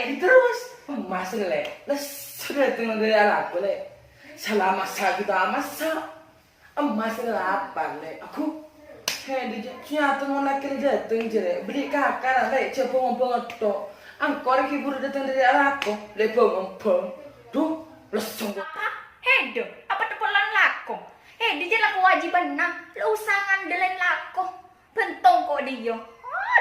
lagi terus. Mas le, sudah tengok dari aku le. Selama kita masa emas lapar le. Aku di nyatu mau laki dateng jere. Beli kakak le, coba ngomong tok. Angkor kibur dateng dari aku, le ngomong. Duh, lesung. Hedo, apa tepelan lako? Di jalan kewajiban nang, lo usangan delen lako. Bentong kok dia.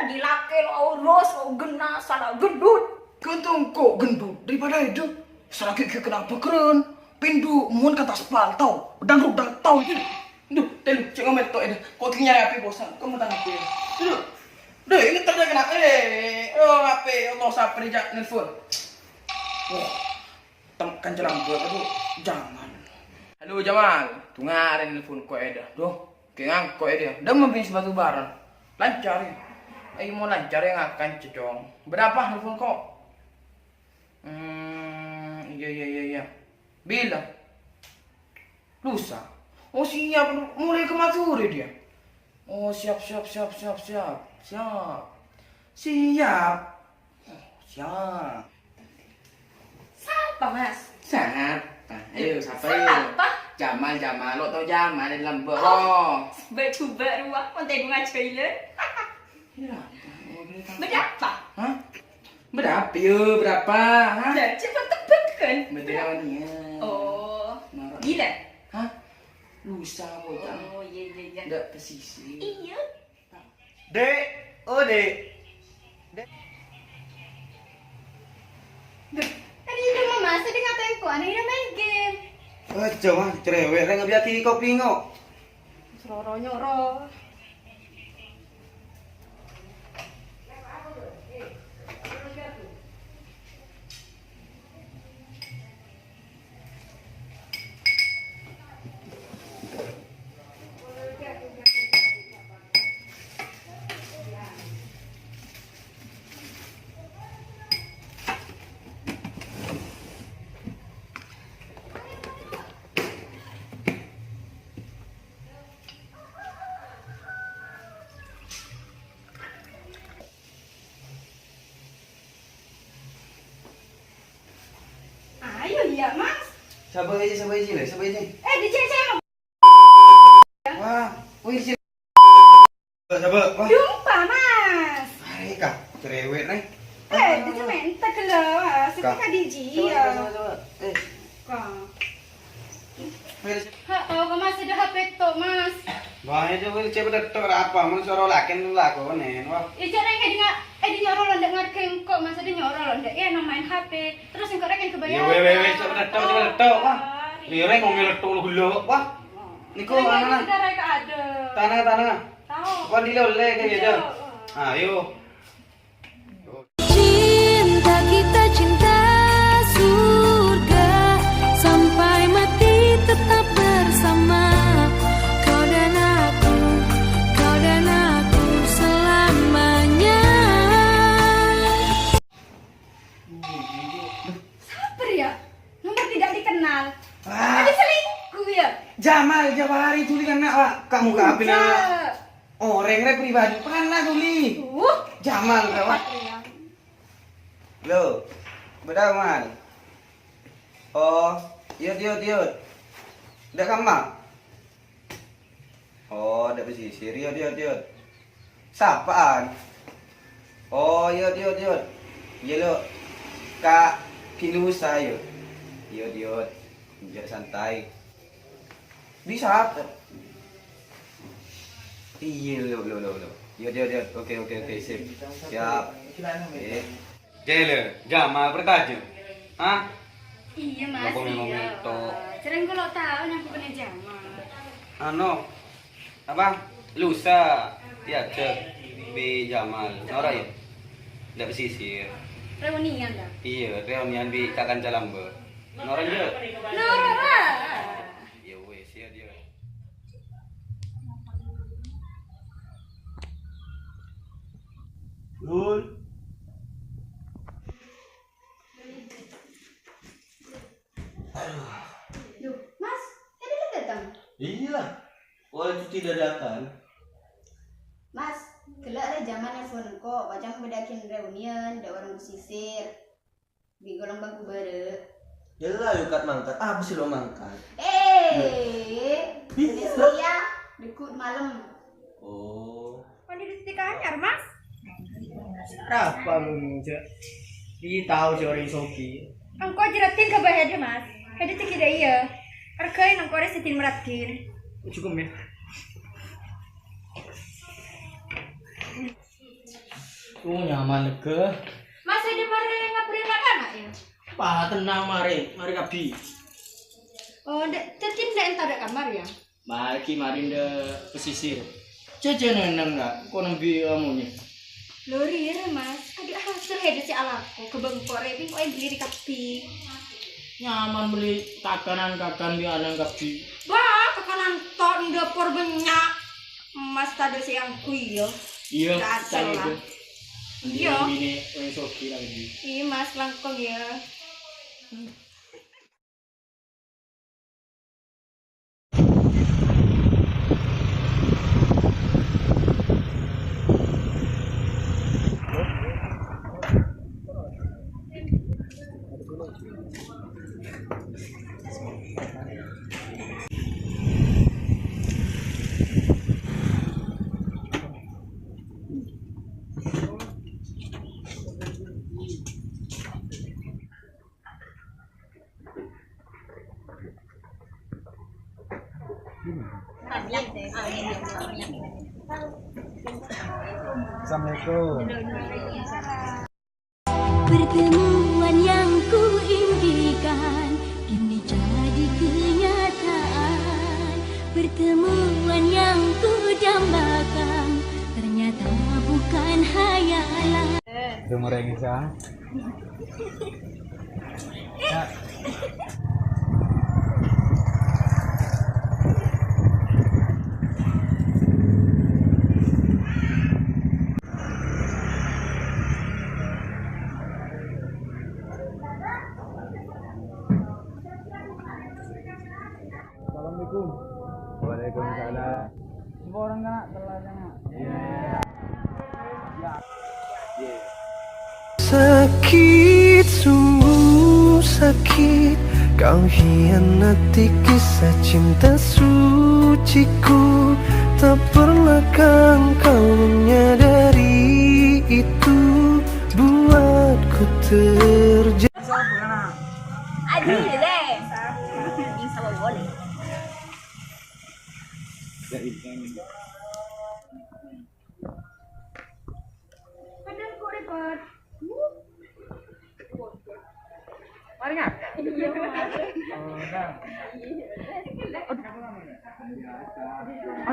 Dilake lo urus, lo gena, salah gendut. Gentong kok gendut daripada itu. Sakit kenapa keren? Pindu mun kata aspal tau. Dangdut tau itu. Duh, telu cek ngomet tok itu. Kok tinggal HP bosan. Kamu tang HP. Duh, ini terjadi kenapa? Oh, HP Allah sapri jak nelfon. Wah. Tekan jalan buat aduh, jangan. Halo Jamal, tunggarin nelfon kok eda. Duh, kengang kok eda. Udah mau bisnis batu bareng. Lancar ya. Mau lancar yang akan cedong. Berapa nelfon kok? Iya. Bila? Lusa. Oh siap, mulai ke Matsuri dia. Oh siap. Siap. Siapa mas? Siapa? Ayo siapa Siapa? Jamal, lo tau Jamal di dalam bawah. Coba ruang, konten bunga trailer. Berapa? Hah? Berapa? Hah? Cepat tebak kan? Berapa dia? Oh, gila? Hah? Lusa bocah. Oh iya. Nggak pesisir. Iya. Dek, Dek. Tadi udah mama, tadi ngatain ku, aneh udah main game. Coba cerewet rek ngebiaki kopi ngok. Seroro nyoro. Ayo ya mas. Sabar aja le, Dicek saya mau. Wah, wih sini. Sabar, wah. Jumpa mas. Hai kak, cerewet rek. Dicek mentak lo, suka kadiji ya. Coba. Kak. Wih. Kau masih ada HP tuh mas. Bahaya coba coba detok apa, mun soro laken lakone. Wah. Caranya kayak di nyoro lo ndak ngerti kok mas ada nyoro lo ndak ya main HP terus yang korek yang kebayang. Wih, coba detok. Wah. Lire ngomel detok lu. Wah. Niku ana. Tanah. Tahu. Kok dilole kayak gitu. Ayo. Cinta kita cinta surga sampai mati tetap bersama. Kau dan aku selamanya. Sabar ya. Nomor tidak dikenal. Ah. Ada selingkuh ya. Jamal Jawari tuli kan nak wak. Kamu ke api na. Orang rek pribadi pernah tuli. Jamal wak. Lo. Beda mal. Oh, yut. Dak kamak. Oh, dak pesisir. Yut. Sapaan. Oh, yut. Iya lo. Kak Pinusa yut. Yut. Biar santai. Bisa. Iya lo. Yuk. Oke, sip. Siap. Jele, Jamal bertajuk. Hah? Iya mas. Ngomel-ngomel tok. Sering kalau tahu yang punya Jamal. Ano? Apa? Lusa. Ya, cek. Bi Jamal. Nora ya? Ndak pesisir. Reunian dah. Iya, reunian bi Kakan Calambe. Nora je. Nora. Ya wes, ya dia. Lul. Duh, mas, ini lo datang. Iya, oleh cuci dadakan. Mas, gelak ada zaman yang suan kok, wajang bedakin reunian, ada orang pesisir. Di golong bangku bare. Yalah yuk kat mangkat. Apa sih lo mangkat? Bisa ya. Dikut malam. Oh. Mandi di setika anyar, Mas. Apa lu cek? Di tahu si orang soki. Angko jeratin ke bahaya dia, Mas. Hede cek tidak iya. Arkain angko ada sitin meratin. Cukup ya. Nyaman ke? Mas hede mari ngabrin anak ya. Pak tenang mari kabi. Oh, cetin ndak entar ada kamar ya. Mari de pesisir. Cece neneng enggak? Kok nembi amunya? Lori ya, Mas. Adik hasil hede si alako ke bengkok reping kok beli di kapi. Nyaman beli kakan di anang kabi. Bah, kekanan tok ndepor banyak. Mas tadi si yang kuyo. Iya, Dasar lah. itu. Iya. Ini orang soki lagi. Iya, Mas langkong ya. Assalamualaikum. Pertemuan yang kuimpikan kini jadi kenyataan. Pertemuan yang kudambakan ternyata bukan hayalan. Tunggu Renisa. Assalamualaikum. Waalaikumsalam. Semua orang kena telahnya. Sakit, sungguh sakit. Kau hianati kisah cinta suciku. Tak pernahkah kau menyadari itu buatku terjadi. Aduh deh. Insya Allah boleh. Padahal kok repot. Mari nggak?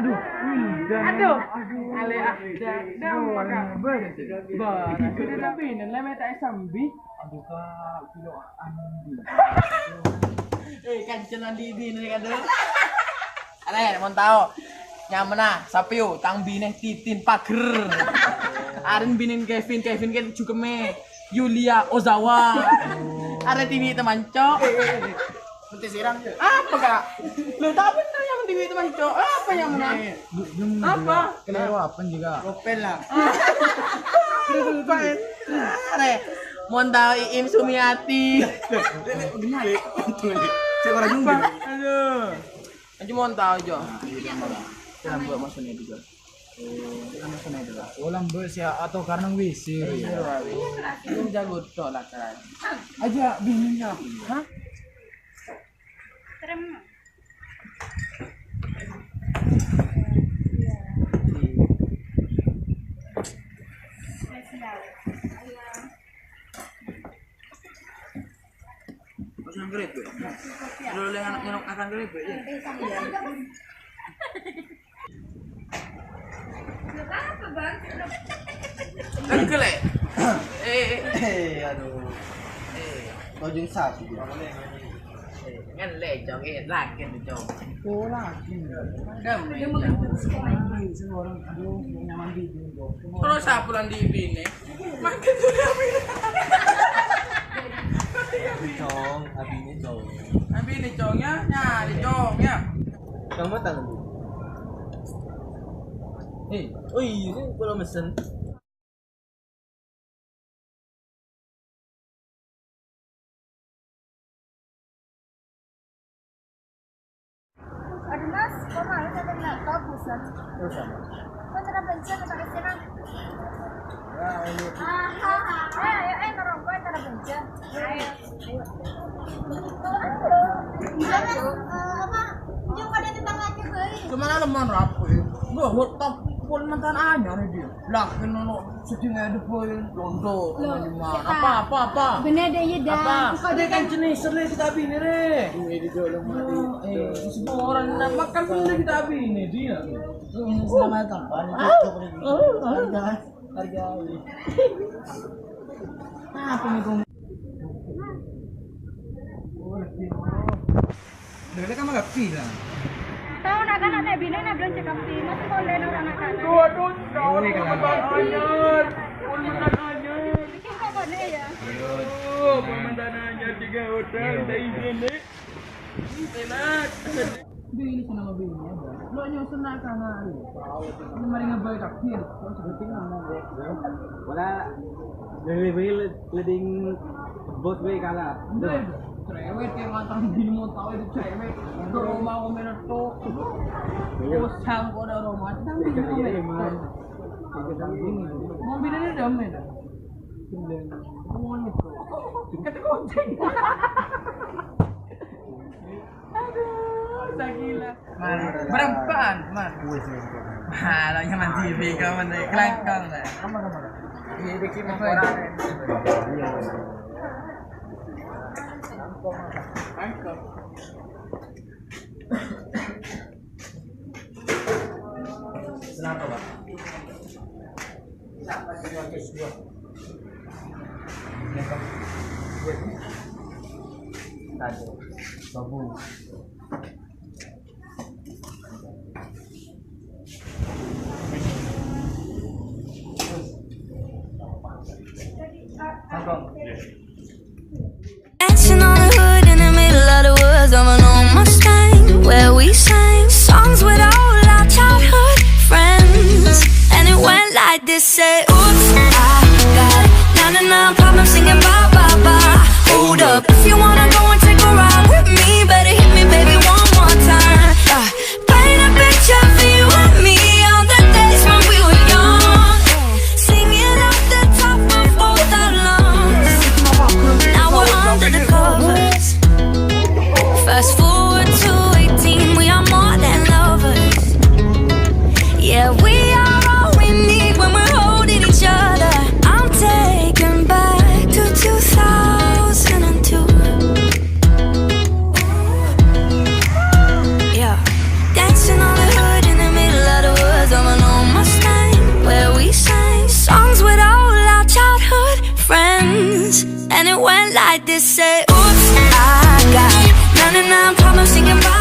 Aduh, aduh, ale dah makan bar. Sudah tapi nilai meta sambi. Aduh kak, kilo ambi. Kan jalan di nih kan dulu. Ale, mau tahu? Nyamena, sapiu, tang bine titin pager. Arin binin Kevin kan juga me. Yulia Ozawa. Ada TV teman cok. Nanti sirang. Apa kak? Lu tahu bener yang TV teman cok? Apa yang mana? Apa? Kenapa apa juga? Gopel lah. Gopel. Are. Mau tahu Iim Sumiati. Cek orang juga. Aduh. Aja mau tahu jo. Jangan buat maksudnya juga. Ulang bus ya atau karena wisir ya. Itu jago tuh lah kan. Aja bingungnya. Hah? Serem. Akan grebe. Lu yang anak akan grebe ya. Apa bang? Kan kele. Aduh. Tojung sapi dia. Ngan le jong lagi tu jong. Oh lagi. Dam. Semua orang aduh nyaman di juga. Kalau sa pulang di bini. Makin tu dia bini. Cong, abi ini cong. Abi ni jongnya, di jongnya. Kamu tangan dulu. Oh iya, kalau mesen Mas, kok malu sampai laptop bosan? Terus apa? Kok tidak bensin pakai senang? Ya, ini Ayo, ngerokok tidak bensin. Ayo. Jumpa dia tetangganya kali. Cuman lemah rapi. Gua hutang pun mantan anyar dia. Lah kena sedih ada boy londo gimana? Apa? Bener deh ya dah. Apa? Ada kan jenis serle kita bini re. ini di dalam mati. Semua orang nak makan benda kita bini dia. Selamat tampan. Harga. Apa nih kau? Dele kamu gak pila. Tahu nak kan ada bini nak belum cakap sih, masih boleh nak anak kan? Aduh, Ini kalau anyar. Pun mantan anyar. Bikin kau boleh ya? Pun mantan anyar 3 orang dari sini. Enak. Bini sama bini ada. Lo nyusun nak kana. Ini mari ngebai takdir. Kau sebutin nama gue. Wala lebih leading both way kala. Cerewet yang ngantar bini mau tahu itu cerewet. Ke rumah kau meneto. Usang kau ada rumah. Kita bini mau bini ni damai dah. Mau ni tu. Kata kucing. Aduh, gila. Berapaan, man? Halah, jangan TV kau mana kelakang lah. Ini bikin orang. Kenapa, Pak? Tadi, babu. Dancing on the hood in the middle of the woods of an old Mustang, where we sang songs with all our childhood friends. And it went like this, say, oops, I got 99 problems singing bye, bye, bye. Hold up, if you wanna go and take a ride with me, better hit me, baby, one more time. Paint a picture for you and me on the days when we were young, singing off the top of both our lungs. Now we're under the covers. Fast forward to 18, we are more than lovers. Yeah, we are all we need when we're holding each other. I'm taken back to 2002. Yeah, dancing on the hood in the middle of the woods of an old Mustang, where we sang songs with all our childhood friends. And it went like this, say, oops, I got 99 problems singing bye.